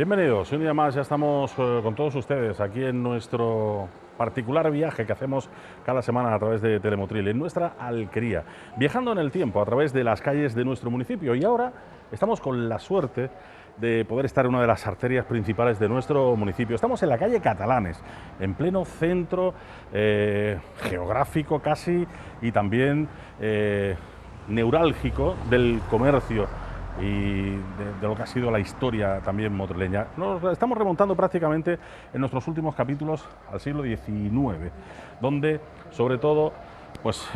Bienvenidos, un día más ya estamos con todos ustedes aquí en nuestro particular viaje que hacemos cada semana a través de Telemotril, en nuestra alquería, viajando en el tiempo a través de las calles de nuestro municipio. Y ahora estamos con la suerte de poder estar en una de las arterias principales de nuestro municipio. Estamos en la calle Catalanes, en pleno centro geográfico casi y también neurálgico del comercio y de lo que ha sido la historia también motrileña. Nos estamos remontando prácticamente en nuestros últimos capítulos al siglo XIX, donde sobre todo pues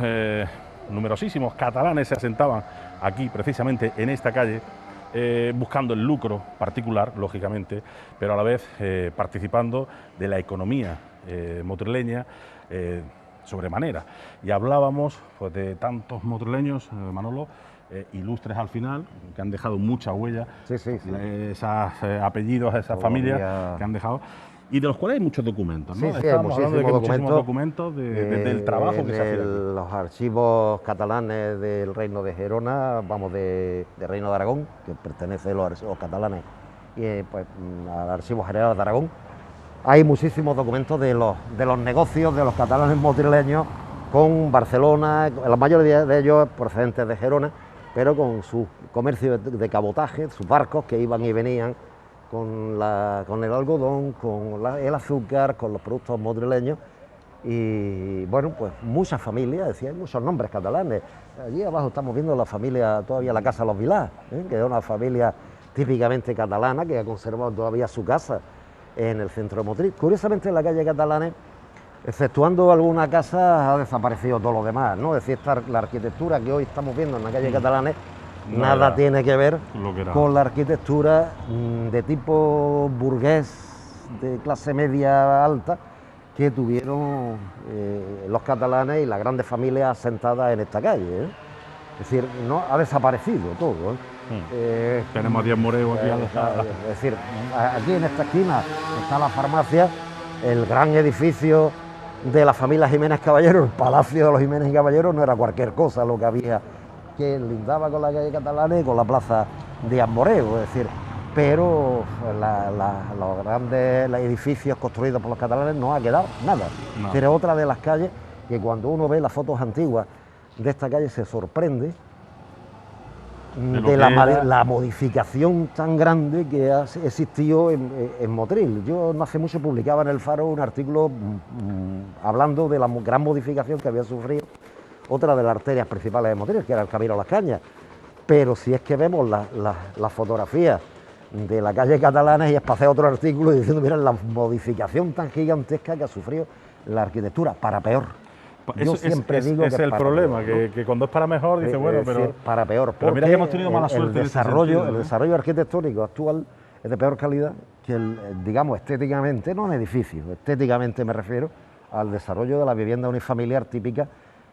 numerosísimos catalanes se asentaban aquí precisamente en esta calle, buscando el lucro particular, lógicamente, pero a la vez participando de la economía motrileña sobremanera. Y hablábamos pues, de tantos motrileños, Manolo, ilustres al final, que han dejado mucha huella, esos apellidos, esas familias que han dejado, y de los cuales hay muchos documentos, ¿no? Estamos hablando de que muchísimos documentos del trabajo que se hacía aquí. Los archivos catalanes del Reino de Gerona, vamos, de Reino de Aragón, que pertenece a los archivos catalanes, y pues al Archivo General de Aragón. Hay muchísimos documentos de los negocios de los catalanes motrileños con Barcelona, la mayoría de ellos procedentes de Gerona, pero con su comercio de cabotaje, sus barcos que iban y venían con el algodón, con el azúcar, con los productos motrileños. Y bueno, pues muchas familias, decía, hay muchos nombres catalanes. Allí abajo estamos viendo la familia, todavía la Casa Los Vilás, que es una familia típicamente catalana que ha conservado todavía su casa en el centro de Motril. Curiosamente, en la calle Catalanes, exceptuando alguna casa, ha desaparecido todo lo demás, ¿no? Es decir, la arquitectura que hoy estamos viendo en la calle Catalanes nada tiene que ver con la arquitectura de tipo burgués, de clase media alta, que tuvieron los catalanes y las grandes familias asentadas en esta calle, ¿eh? Es decir, no ha desaparecido todo, ¿eh? Tenemos 10 moreos aquí es decir, aquí en esta esquina está la farmacia, el gran edificio de la familia Jiménez Caballero, el Palacio de los Jiménez y Caballero, no era cualquier cosa lo que había, que lindaba con la calle Catalanes y con la plaza de Amoreo, es decir, pero los grandes edificios construidos por los catalanes no ha quedado nada. No. Pero otra de las calles que cuando uno ve las fotos antiguas de esta calle se sorprende de la modificación tan grande que ha existido en Motril. Yo no hace mucho publicaba en El Faro un artículo hablando de la gran modificación que había sufrido otra de las arterias principales de Motril, que era el Camino a las Cañas. Pero si es que vemos las fotografías de la calle Catalanes, y es para hacer otro artículo diciendo, miren, la modificación tan gigantesca que ha sufrido la arquitectura, para peor. Yo siempre digo que es el problema, peor, ¿no? que cuando es para mejor, dice, bueno, pero... para peor, pero mira que hemos tenido mala suerte. El desarrollo arquitectónico actual es de peor calidad que digamos, estéticamente, no en edificios, estéticamente me refiero al desarrollo de la vivienda unifamiliar típica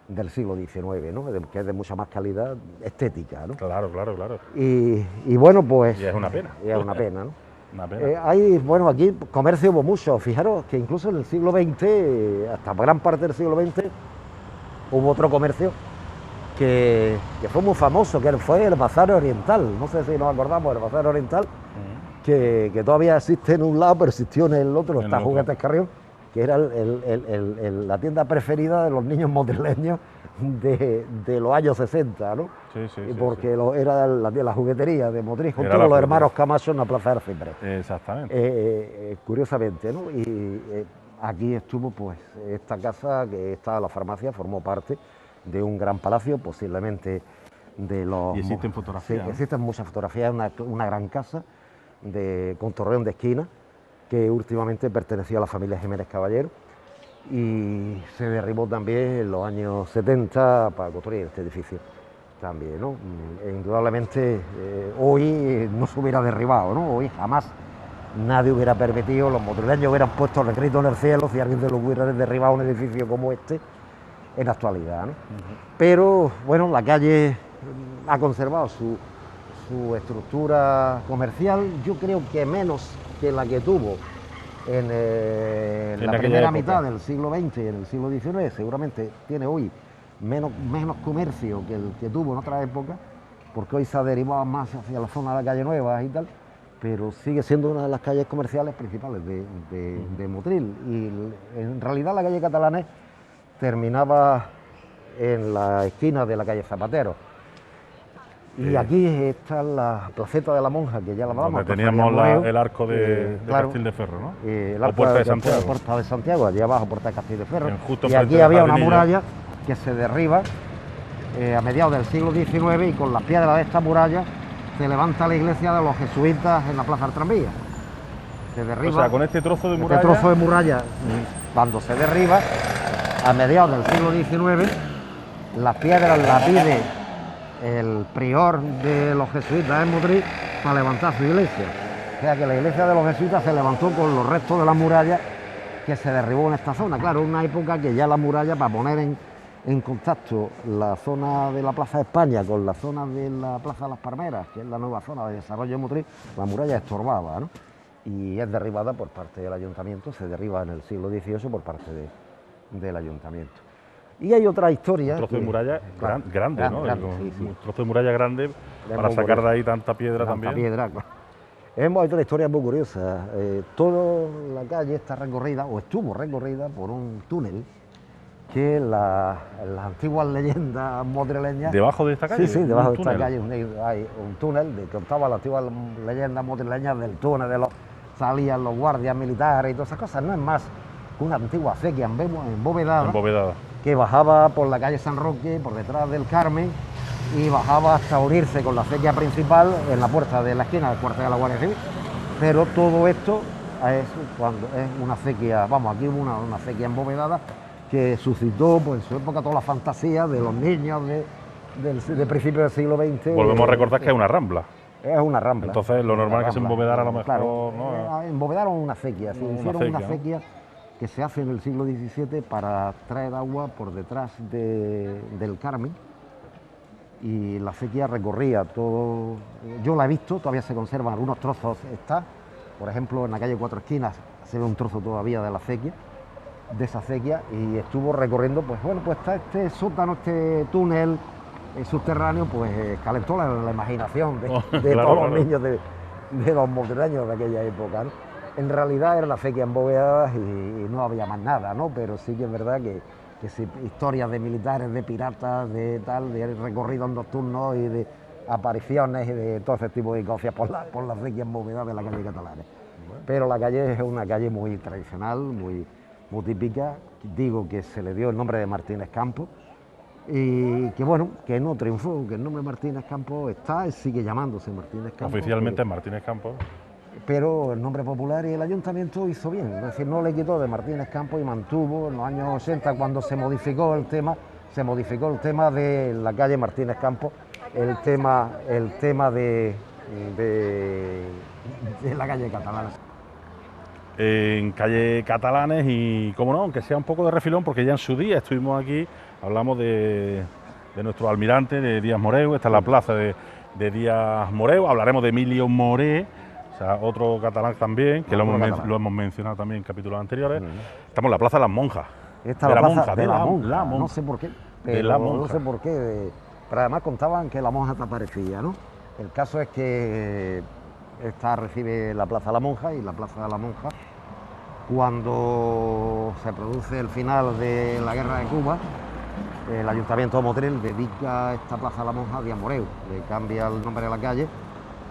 del siglo XIX, ¿no? Que es de mucha más calidad estética, ¿no? Claro. Y bueno, pues... Y es una pena. Y es una pena, ¿no? Una pena. Bueno, aquí comercio hubo mucho. Fijaros que incluso en el siglo XX, hasta gran parte del siglo XX, hubo otro comercio que fue muy famoso, que fue el Bazar Oriental. No sé si nos acordamos del Bazar Oriental, que todavía existe en un lado, pero existió en el otro, está Juguetes Carrión, que era la tienda preferida de los niños motrileños de los años 60, ¿no? Porque era la juguetería de Motril, junto con los hermanos Camacho en la Plaza de Arcipré. Exactamente. Curiosamente, ¿no? Y aquí estuvo, pues, esta casa, que está la farmacia, formó parte de un gran palacio, posiblemente de los... Y existen fotografías. Sí, existen muchas fotografías, una gran casa con torreón de esquina, que últimamente pertenecía a la familia Jiménez Caballero, y se derribó también en los años 70 para construir este edificio también, ¿no? Indudablemente hoy no se hubiera derribado, ¿no? Hoy jamás nadie hubiera permitido, los motrileños hubieran puesto el grito en el cielo si alguien se lo hubiera derribado un edificio como este en la actualidad, ¿no? Pero bueno, la calle ha conservado su estructura comercial, yo creo que menos que la que tuvo en la primera mitad del siglo XX y en el siglo XIX. Seguramente tiene hoy menos comercio que el que tuvo en otra época, porque hoy se ha derivado más hacia la zona de la Calle Nueva y tal, pero sigue siendo una de las calles comerciales principales de Motril. Y en realidad la calle Catalanes terminaba en la esquina de la calle Zapatero. Y aquí está la placeta de la Monja, que ya la hablamos. Donde teníamos el arco de Castil de Ferro, ¿no? El Puerta de Santiago. Puerta de Santiago, allí abajo, Puerta de Castil de Ferro. Y aquí había una muralla que se derriba a mediados del siglo XIX, y con las piedras de esta muralla se levanta la iglesia de los jesuitas en la Plaza del Tranvía. Se derriba. O sea, con este trozo de muralla. Este trozo de muralla, cuando se derriba, a mediados del siglo XIX, las piedras las pide el prior de los jesuitas en Motril para levantar su iglesia. O sea que la iglesia de los jesuitas se levantó con los restos de la muralla que se derribó en esta zona. Claro, una época que ya la muralla, para poner en contacto la zona de la Plaza de España con la zona de la Plaza de las Palmeras, que es la nueva zona de desarrollo de Motril, la muralla estorbaba, ¿no? Y es derribada por parte del ayuntamiento, se derriba en el siglo XVIII por parte del ayuntamiento. Y hay otra historia. Un trozo de muralla grande, ¿no? Sí. Un trozo de muralla grande para sacar de ahí tanta piedra también. Claro. Hay otra historia muy curiosa. Toda la calle está recorrida, o estuvo recorrida, por un túnel que las antiguas leyendas motrileñas... ¿Debajo de esta calle? Sí, debajo de esta calle hay un túnel que contaba las antiguas leyendas motrileñas del túnel, salían los guardias militares y todas esas cosas. No es más que una antigua acequia embovedada. Que bajaba por la calle San Roque, por detrás del Carmen, y bajaba hasta unirse con la acequia principal en la puerta de la esquina del cuartel de la Guardia Civil. Pero todo esto es una acequia, aquí hubo una acequia embovedada que suscitó pues, en su época toda la fantasía de los niños de principios del siglo XX. Volvemos a recordar que es una rambla. Es una rambla. Entonces lo normal es que se embovedara a lo mejor. Claro, ¿no? Embovedaron una acequia, hicieron una acequia que se hace en el siglo XVII para traer agua por detrás del Carmen, y la acequia recorría todo. Yo la he visto, todavía se conservan algunos trozos, por ejemplo en la calle Cuatro Esquinas se ve un trozo todavía de esa acequia, y estuvo recorriendo, pues está este sótano, este túnel subterráneo, pues calentó la imaginación de todos los niños de los motrileños de aquella época, ¿no? En realidad era la acequia embovedada y no había más nada, ¿no? Pero sí que es verdad que historias de militares, de piratas, de recorridos nocturnos y de apariciones y de todo ese tipo de cosas por la acequia embovedada de la calle Catalanes. Pero la calle es una calle muy tradicional, muy típica. Digo que se le dio el nombre de Martínez Campos, y que no triunfó, que el nombre Martínez Campos sigue llamándose Martínez Campos. Oficialmente es Martínez Campos. Pero el nombre popular, y el ayuntamiento hizo bien, es decir, no le quitó de Martínez Campos y mantuvo en los años 80, cuando se modificó el tema de la calle Martínez Campos, el tema de la calle Catalanes. En calle Catalanes, y como no, aunque sea un poco de refilón, porque ya en su día estuvimos aquí, hablamos de nuestro almirante, de Díaz Moreu, esta es la plaza de Díaz Moreu, hablaremos de Emilio Moré, o sea, otro catalán también, que lo hemos mencionado también en capítulos anteriores. Estamos en la Plaza de las Monjas. Esta es la Plaza de la Monja. No sé por qué, pero además contaban que la monja desaparecía, ¿no? El caso es que esta recibe la Plaza de la Monja, y la Plaza de la Monja, cuando se produce el final de la Guerra de Cuba, el Ayuntamiento de Motril dedica esta Plaza de la Monja a Díaz Moreu, le cambia el nombre de la calle,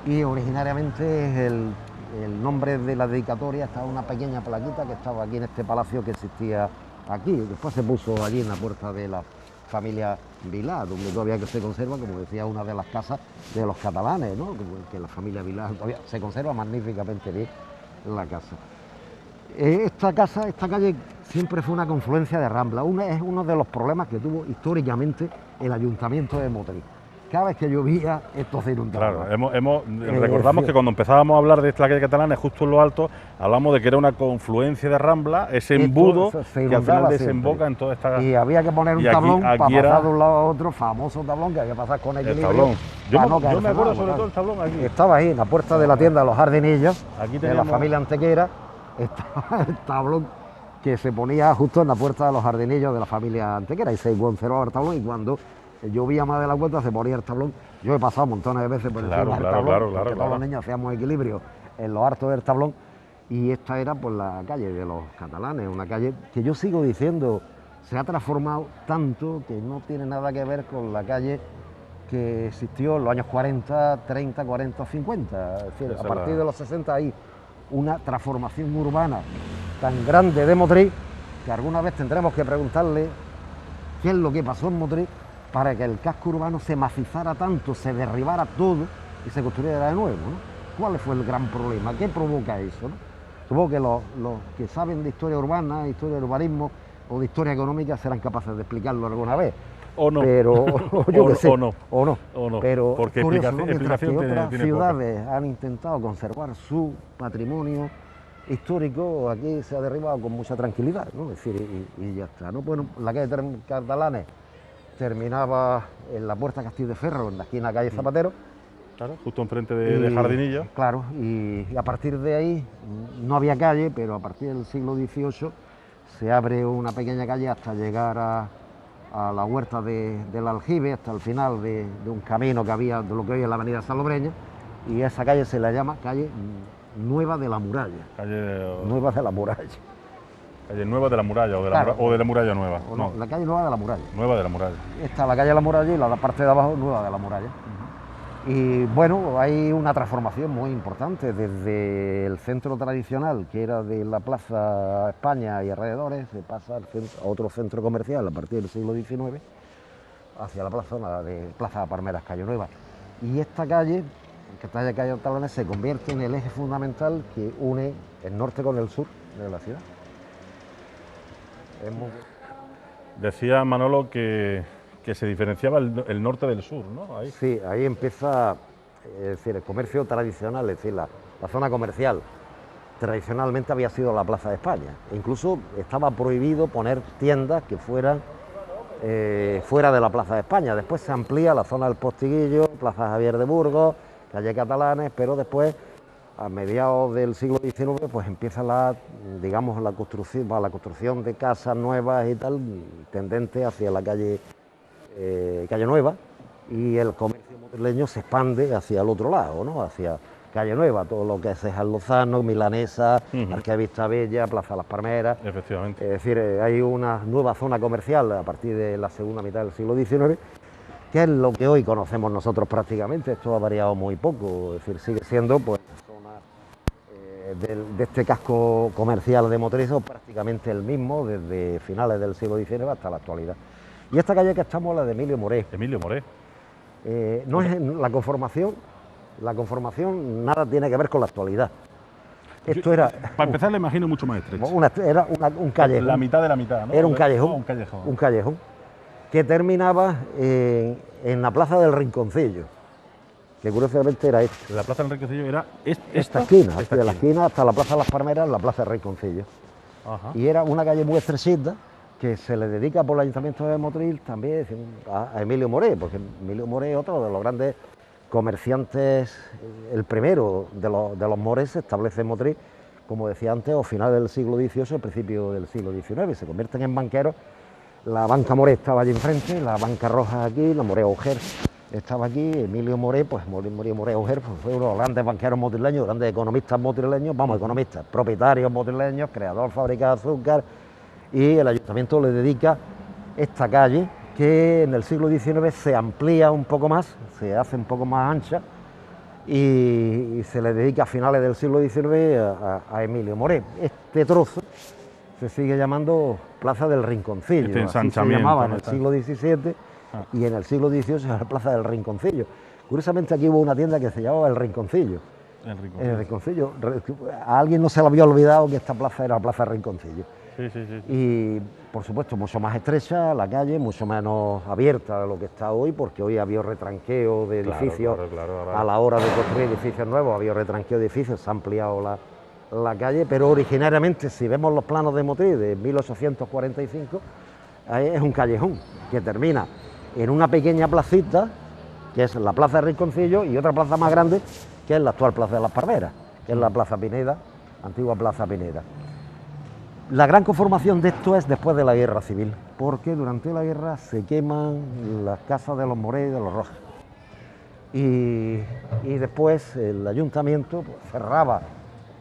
y originariamente el nombre de la dedicatoria estaba una pequeña plaquita que estaba aquí en este palacio que existía aquí. Después se puso allí en la puerta de la familia Vilá, donde todavía que se conserva, como decía, una de las casas de los catalanes, ¿no? Que la familia Vilá todavía se conserva magníficamente bien la casa. Esta calle siempre fue una confluencia de rambla. Es uno de los problemas que tuvo históricamente el Ayuntamiento de Motril. Cada vez que llovía, esto se inundaba. Claro, recordamos que cuando empezábamos a hablar de esta calle Catalana, justo en lo alto, hablamos de que era una confluencia de rambla, ese embudo que al final desemboca en toda esta... Y había que poner un tablón para pasar de un lado a otro, famoso tablón que había que pasar con equilibrio. Yo me acuerdo sobre todo el tablón aquí. Estaba ahí, en la puerta de la tienda de los Jardinillos, aquí de la familia Antequera, estaba el tablón que se ponía justo en la puerta de los Jardinillos de la familia Antequera, y se conservaba el tablón, y cuando llovía más de la cuenta se ponía el tablón. Yo he pasado montones de veces por encima del tablón, porque todos los niños hacíamos equilibrio en lo alto del tablón, y esta era pues la calle de los catalanes, una calle que yo sigo diciendo se ha transformado tanto que no tiene nada que ver con la calle que existió en los años 40, 30, 40, 50. Es decir, a partir de los 60 hay una transformación urbana tan grande de Motril que alguna vez tendremos que preguntarle qué es lo que pasó en Motril para que el casco urbano se macizara tanto, se derribara todo y se construyera de nuevo, ¿no? ¿Cuál fue el gran problema? ¿Qué provoca eso, no? Supongo que los que saben de historia urbana, historia del urbanismo o de historia económica serán capaces de explicarlo alguna vez. O no. Pero yo que sé, o no. O no. Pero porque curioso, ¿no? Mientras que otras tiene ciudades han intentado conservar su patrimonio histórico, aquí se ha derribado con mucha tranquilidad, ¿no? Es decir, y ya está, ¿no? Bueno, la calle Catalanes terminaba en la Puerta Castillo de Ferro, en la esquina calle Zapatero. Claro, justo enfrente de Jardinilla. Claro, y a partir de ahí no había calle, pero a partir del siglo XVIII se abre una pequeña calle hasta llegar a la huerta del Aljibe, hasta el final de un camino que había de lo que hoy es la avenida Salobreña, y esa calle se la llama calle Nueva de la Muralla. Nueva de la Muralla. Calle Nueva de la Muralla o de la Muralla Nueva. No, la calle Nueva de la Muralla. Nueva de la Muralla. Está la calle de la Muralla y la parte de abajo Nueva de la Muralla. Y bueno, hay una transformación muy importante desde el centro tradicional, que era de la Plaza España y alrededores, se pasa a otro centro comercial a partir del siglo XIX, hacia la zona de Plaza Palmeras, Calle Nueva. Y esta calle, que está en calle Catalanes, se convierte en el eje fundamental que une el norte con el sur de la ciudad. Decía Manolo que se diferenciaba el norte del sur, ¿no? Ahí. Sí, ahí empieza, es decir, el comercio tradicional, es decir, la zona comercial. Tradicionalmente había sido la Plaza de España. E incluso estaba prohibido poner tiendas que fueran fuera de la Plaza de España. Después se amplía la zona del Postiguillo, Plaza Javier de Burgos, calle Catalanes, pero después, a mediados del siglo XIX, pues empieza la construcción de casas nuevas y tal, tendente hacia la calle Nueva, y el comercio motrileño se expande hacia el otro lado, ¿no? Hacia Calle Nueva, todo lo que es Cejas Lozano, Milanesa, Arquevista Bella, Plaza Las Palmeras. Efectivamente. Es decir, hay una nueva zona comercial a partir de la segunda mitad del siglo XIX, que es lo que hoy conocemos nosotros prácticamente. Esto ha variado muy poco, es decir, sigue siendo pues zona de este casco comercial de Motriz prácticamente el mismo desde finales del siglo XIX hasta la actualidad. Y esta calle que estamos, la de Emilio Moré. Emilio Moré. No es la conformación nada tiene que ver con la actualidad. Esto era... Para empezar, le imagino mucho más estrecho. Era un callejón. La mitad de la mitad, ¿no? Era un callejón. Un callejón. Un callejón que terminaba en la plaza del Rinconcillo, que curiosamente era esta. La plaza del Rinconcillo era esta esquina, de la esquina hasta la plaza de las Palmeras, la plaza del Rinconcillo. Ajá. Y era una calle muy estrechita, que se le dedica por el Ayuntamiento de Motril también a Emilio Moré, porque Emilio Moré es otro de los grandes comerciantes, el primero de los Morés, se establece en Motril, como decía antes, a finales del siglo XVIII, principio del siglo XIX, se convierten en banqueros. La banca Moré estaba allí enfrente, la banca Roja aquí, la Moré Auger estaba aquí, Emilio Moré, pues Emilio Moré Auger pues, fue uno de los grandes banqueros motrileños, grandes economistas motrileños, economistas, propietarios motrileños, creador de fábricas de azúcar, y el ayuntamiento le dedica esta calle que en el siglo XIX se amplía un poco más, se hace un poco más ancha y se le dedica a finales del siglo XIX a Emilio Moré. Este trozo se sigue llamando Plaza del Rinconcillo, así se llamaba en el siglo XVII y en el siglo XVIII era Plaza del Rinconcillo. Curiosamente aquí hubo una tienda que se llamaba El Rinconcillo. El Rinconcillo. A alguien no se le había olvidado que esta plaza era la Plaza del Rinconcillo. Sí. Y por supuesto mucho más estrecha la calle, mucho menos abierta de lo que está hoy, porque hoy ha habido retranqueo de edificios. Claro. A la hora de construir edificios nuevos ha habido retranqueo de edificios, se ha ampliado la calle, pero originariamente, si vemos los planos de Motril de 1845, es un callejón que termina en una pequeña placita, que es la Plaza de Rinconcillo, y otra plaza más grande, que es la actual Plaza de las Palmeras, que es la Plaza Pineda, antigua Plaza Pineda. La gran conformación de esto es después de la Guerra Civil, porque durante la guerra se queman las casas de los Moré y de los Rojas. y después el ayuntamiento pues, cerraba,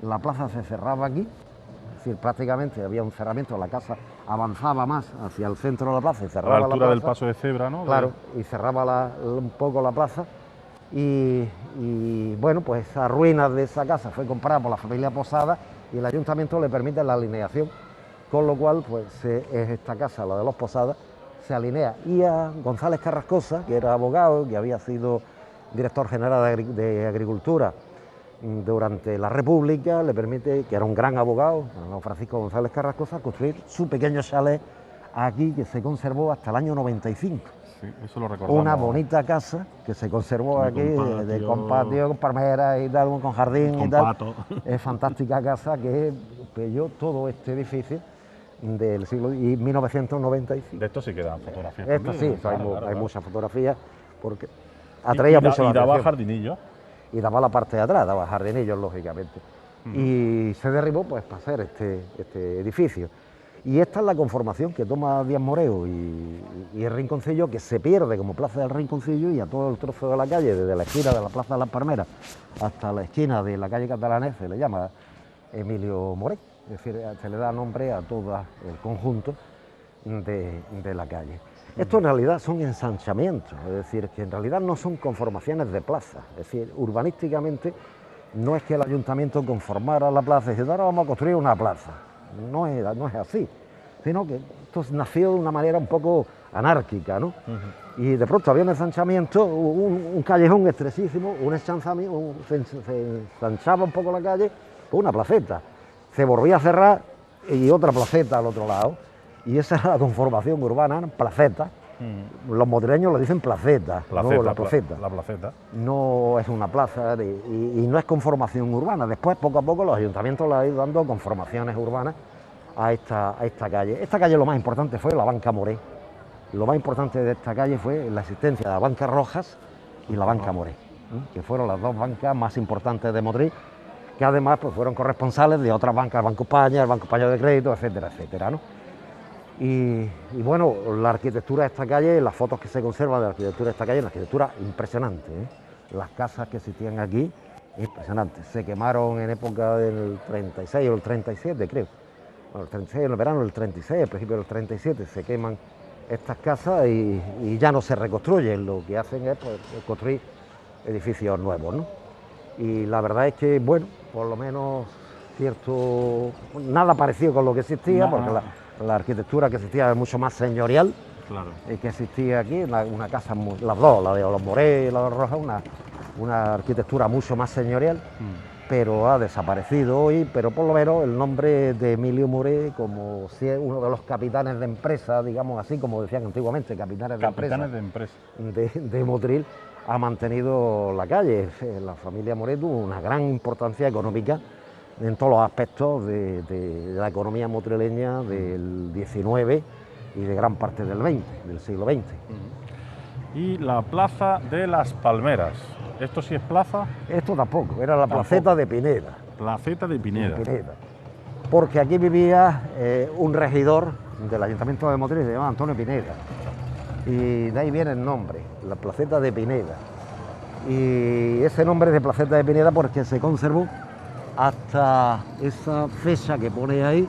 la plaza se cerraba aquí, es decir, prácticamente había un cerramiento, la casa avanzaba más hacia el centro de la plaza y A cerraba la altura plaza, del paso de cebra, ¿no? claro, y cerraba un poco la plaza. Y bueno, pues esa ruina de esa casa fue comprada por la familia Posada y el ayuntamiento le permite la alineación, con lo cual pues es esta casa, la de los Posadas, se alinea. Y a González Carrascosa, que era abogado, que había sido director general de Agricultura durante la República, le permite, que era un gran abogado, don Francisco González Carrascosa, construir su pequeño chalet aquí, que se conservó hasta el año 95. Sí, eso lo recordamos. Una bonita casa que se conservó aquí, con patio, con palmeras y tal, con jardín con y tal. pato. Es fantástica casa que pilló todo este edificio del siglo y 1995. De esto sí quedan fotografías. Esto también, sí, claro, hay muchas fotografías porque Y atraía mucho la daba atención. jardinillo. Y daba la parte de atrás, daba jardinillos, lógicamente. Y se derribó pues para hacer este edificio. Y esta es la conformación que toma Díaz Moreo y el Rinconcillo, que se pierde como Plaza del Rinconcillo y a todo el trozo de la calle, desde la esquina de la Plaza de las Palmeras hasta la esquina de la calle Catalanés, se le llama Emilio Moré, es decir, se le da nombre a todo el conjunto de la calle. Esto en realidad son ensanchamientos, es decir, que en realidad no son conformaciones de plaza, es decir, urbanísticamente no es que el ayuntamiento conformara la plaza y dice, ahora vamos a construir una plaza. No es así, sino que esto nació de una manera un poco anárquica, ¿no? Y de pronto había un ensanchamiento, un callejón estrechísimo, se ensanchaba un poco la calle, una placeta, se volvía a cerrar y otra placeta al otro lado, y esa era la conformación urbana, placeta. Los madrileños lo dicen placeta, no la placeta. La placeta. No es una plaza y no es conformación urbana. Después, poco a poco, los ayuntamientos le han ido dando conformaciones urbanas a esta calle. Esta calle lo más importante fue la Banca Moré. Lo más importante de esta calle fue la existencia de la Banca Rojas y la Banca Moré, que fueron las dos bancas más importantes de Madrid, que además pues, fueron corresponsales de otras bancas, el Banco España, el Banco Español de Crédito, etcétera, etcétera, ¿no? Y bueno, la arquitectura de esta calle, las fotos que se conservan de la arquitectura de esta calle, una arquitectura impresionante, ¿eh? Las casas que existían aquí, impresionantes. Se quemaron en época del 36 o el 37, creo. Bueno, el 36 en el verano del 36, al principio del 37, se queman estas casas y ya no se reconstruyen. Lo que hacen es pues, construir edificios nuevos, ¿no? Y la verdad es que, bueno, por lo menos nada parecido con lo que existía, porque la arquitectura que existía es mucho más señorial, claro, que existía aquí, una casa, las dos, la de los Moré y la de los Rojas, una arquitectura mucho más señorial, pero ha desaparecido hoy, pero por lo menos el nombre de Emilio Moré, como uno de los capitanes de empresa, digamos así, como decían antiguamente, capitanes de empresa de Motril, ha mantenido la calle. La familia Moré tuvo una gran importancia económica en todos los aspectos de la economía motrileña del 19 y de gran parte del 20, del siglo XX. Y la Plaza de las Palmeras, ¿esto sí es plaza? Esto tampoco, era la placeta de Pineda. Placeta de Pineda. Porque aquí vivía un regidor del Ayuntamiento de Motril, se llama Antonio Pineda, y de ahí viene el nombre, la placeta de Pineda. Y ese nombre de placeta de Pineda porque se conservó hasta esa fecha que pone ahí,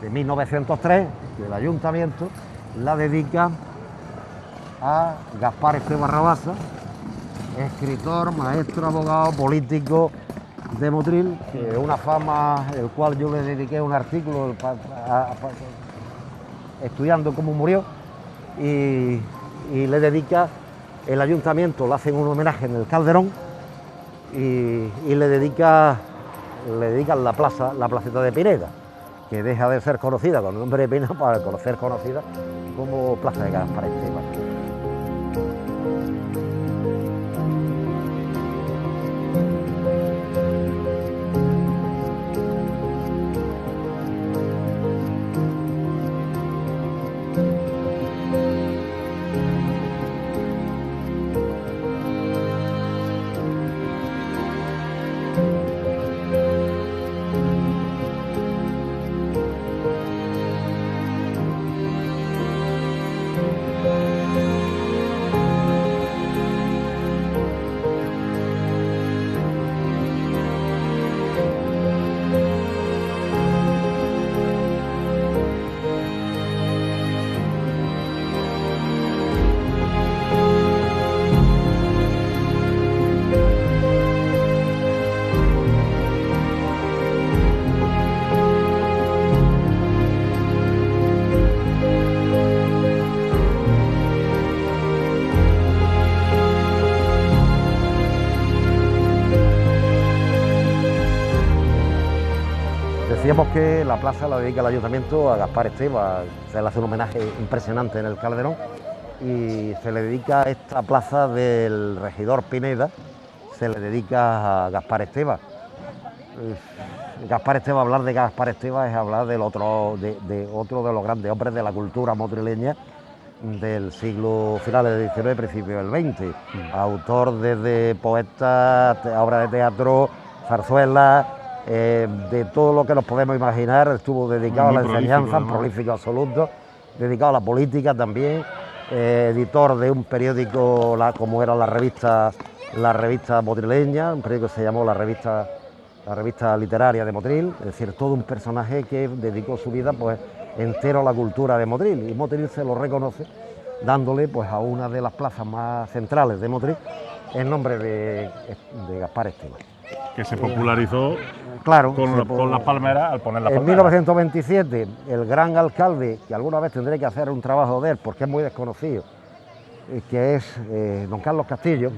de 1903, que el ayuntamiento la dedica a Gaspar Esteban Rabasa, escritor, maestro, abogado, político de Motril, que una fama, el cual yo le dediqué un artículo estudiando cómo murió, y le dedica, el ayuntamiento le hacen un homenaje en el Calderón y le dedican la placeta de Pineda, que deja de ser conocida con el nombre de Pineda para ser conocida como Plaza de Gaspar Esteban. decíamos que la plaza la dedica el ayuntamiento a Gaspar Esteva, se le hace un homenaje impresionante en el Calderón y se le dedica esta plaza del regidor Pineda, se le dedica a Gaspar Esteva. Gaspar Esteva, hablar de Gaspar Esteva es hablar de otro de los grandes hombres de la cultura motrileña del siglo finales del XIX, principios del XX. Autor desde poetas, obras de teatro, zarzuelas, de todo lo que nos podemos imaginar. Estuvo dedicado a la enseñanza, prolífico absoluto, dedicado a la política también, editor de un periódico como era la revista motrileña, un periódico que se llamó la revista literaria de Motril, es decir, todo un personaje que dedicó su vida pues entero a la cultura de Motril, y Motril se lo reconoce dándole pues a una de las plazas más centrales de Motril el nombre de Gaspar Esteva. Que se popularizó claro, con las palmeras al poner las palmeras. En 1927 el gran alcalde, que alguna vez tendré que hacer un trabajo de él porque es muy desconocido, que es don Carlos Castillo,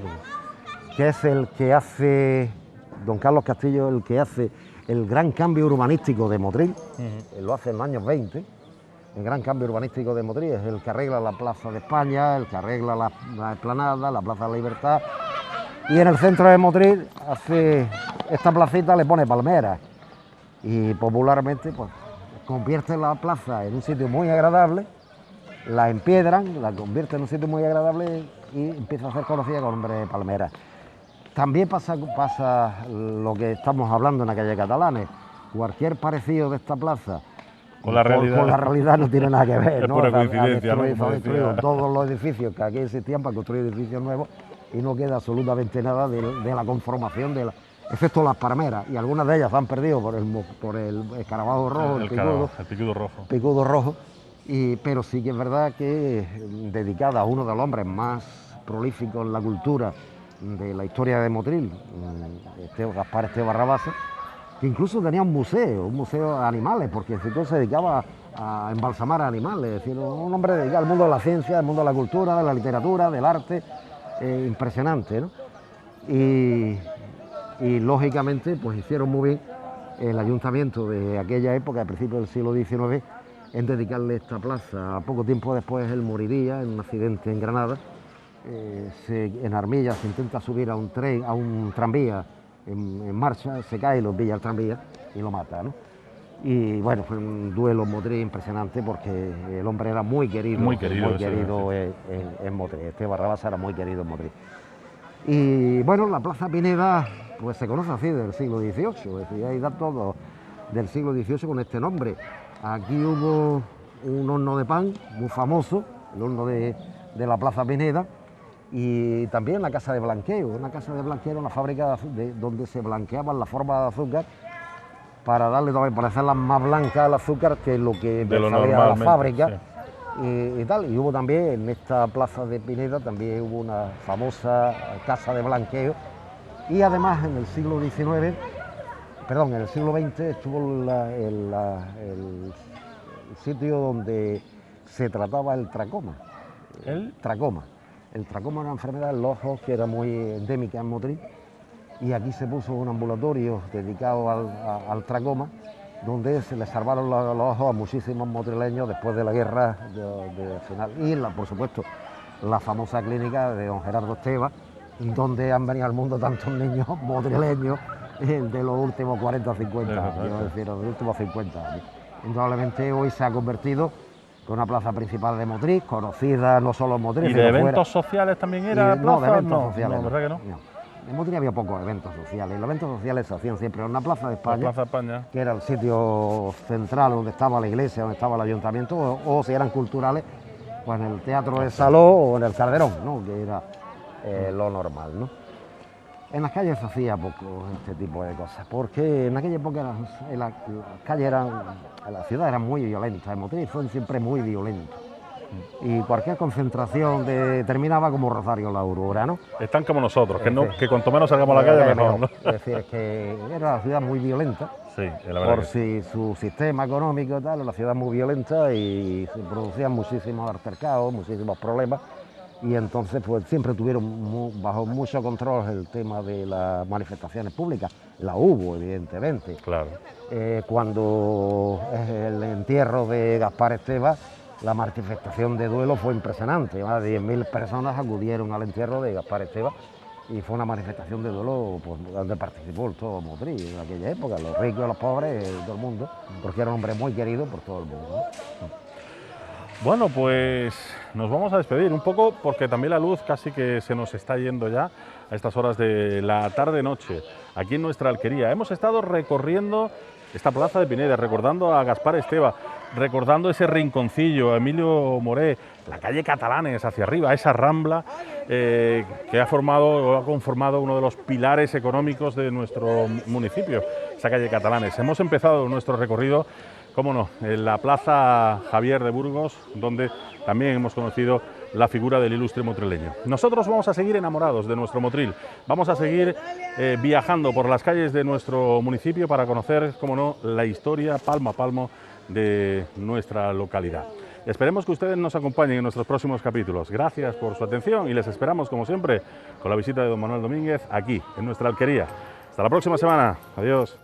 que es el que hace... Don Carlos Castillo, el que hace el gran cambio urbanístico de Motril, lo hace en los años 20, el gran cambio urbanístico de Motril, es el que arregla la Plaza de España, el que arregla la Explanada, la Plaza de la Libertad, y en el centro de Motril hace esta placita, le pone palmeras, y popularmente pues convierte la plaza en un sitio muy agradable, la empiedran, la convierte en un sitio muy agradable y empieza a ser conocida con el nombre de Palmeras. También pasa lo que estamos hablando en la calle Catalanes. Cualquier parecido de esta plaza con la realidad no tiene nada que ver. Es pura coincidencia, han destruido todos los edificios que aquí existían para construir edificios nuevos y no queda absolutamente nada de la conformación, excepto las palmeras, y algunas de ellas se han perdido por el escarabajo rojo, el picudo rojo. Pero sí que es verdad que dedicada a uno de los hombres más prolíficos en la cultura de la historia de Motril, Gaspar Esteva Rabasa, que incluso tenía un museo de animales, porque el sitio se dedicaba a embalsamar a animales, es decir, un hombre dedicado al mundo de la ciencia, al mundo de la cultura, de la literatura, del arte, impresionante, ¿no? Y lógicamente pues hicieron muy bien el ayuntamiento de aquella época, a principios del siglo XIX, en dedicarle esta plaza. Poco tiempo después él moriría en un accidente en Granada. En Armilla se intenta subir a un tranvía en marcha, se cae y lo pilla el tranvía y lo mata, ¿no? Y bueno, fue un duelo en Motril impresionante porque el hombre era muy querido en Motril. Esteva Rabasa era muy querido en Motril. Y bueno, la Plaza Pineda pues se conoce así del siglo XVIII, es decir, hay datos del siglo XVIII con este nombre. Aquí hubo un horno de pan muy famoso, el horno de la Plaza Pineda, y también la casa de blanqueo. Una casa de blanqueo era una fábrica donde se blanqueaban las formas de azúcar para darle también, para hacerlas más blancas al azúcar que lo que salía de la fábrica. Sí. Y tal. Y hubo también en esta Plaza de Pineda también hubo una famosa casa de blanqueo, y además en el siglo XIX, en el siglo XX estuvo el sitio donde se trataba el tracoma. El tracoma era una enfermedad en los ojos que era muy endémica en Motril, y aquí se puso un ambulatorio dedicado al tracoma, donde se le salvaron los ojos a muchísimos motrileños después de la guerra de final. Y por supuesto la famosa clínica de don Gerardo Esteva, donde han venido al mundo tantos niños motrileños de los últimos 40 o 50 años, es decir, de los últimos 50 años. Indudablemente hoy se ha convertido con una plaza principal de Motril, conocida no solo en Motril, ¿Y de eventos sociales también era plaza? No, de eventos sociales. ¿Verdad que no? En Motril había pocos eventos sociales. Los eventos sociales se hacían siempre en una Plaza de España, que era el sitio central donde estaba la iglesia, donde estaba el ayuntamiento, o si eran culturales, pues en el Teatro de Saló o en el Calderón, ¿no? Que era lo normal, ¿no? En las calles se hacía poco este tipo de cosas, porque en aquella época la ciudad era muy violenta, en Motril fue siempre muy violento. Y cualquier concentración terminaba como Rosario la Aurora, ¿no? Están como nosotros, que cuanto menos salgamos a la calle mejor, ¿no? Es decir, es que era una ciudad muy violenta, sí, la verdad por si su sistema económico y tal, una ciudad muy violenta, y se producían muchísimos altercados, muchísimos problemas, y entonces pues siempre tuvieron bajo mucho control el tema de las manifestaciones públicas. La hubo, evidentemente. Claro. Cuando el entierro de Gaspar Esteva, la manifestación de duelo fue impresionante. Más de 10.000 personas acudieron al entierro de Gaspar Esteva y fue una manifestación de duelo pues, donde participó todo Motril en aquella época, los ricos, los pobres, todo el mundo, porque era un hombre muy querido por todo el mundo, ¿no? Bueno, pues nos vamos a despedir un poco porque también la luz casi que se nos está yendo ya a estas horas de la tarde-noche, aquí en nuestra alquería. Hemos estado recorriendo esta plaza de Pineda, recordando a Gaspar Esteva, recordando ese rinconcillo, a Emilio Moré, la calle Catalanes hacia arriba, esa rambla que ha conformado uno de los pilares económicos de nuestro municipio, esa calle Catalanes. Hemos empezado nuestro recorrido, cómo no, en la Plaza Javier de Burgos, donde también hemos conocido la figura del ilustre motrileño. Nosotros vamos a seguir enamorados de nuestro Motril, vamos a seguir viajando por las calles de nuestro municipio para conocer, cómo no, la historia palmo a palmo de nuestra localidad. Esperemos que ustedes nos acompañen en nuestros próximos capítulos. Gracias por su atención y les esperamos, como siempre, con la visita de don Manuel Domínguez aquí, en nuestra alquería. Hasta la próxima semana. Adiós.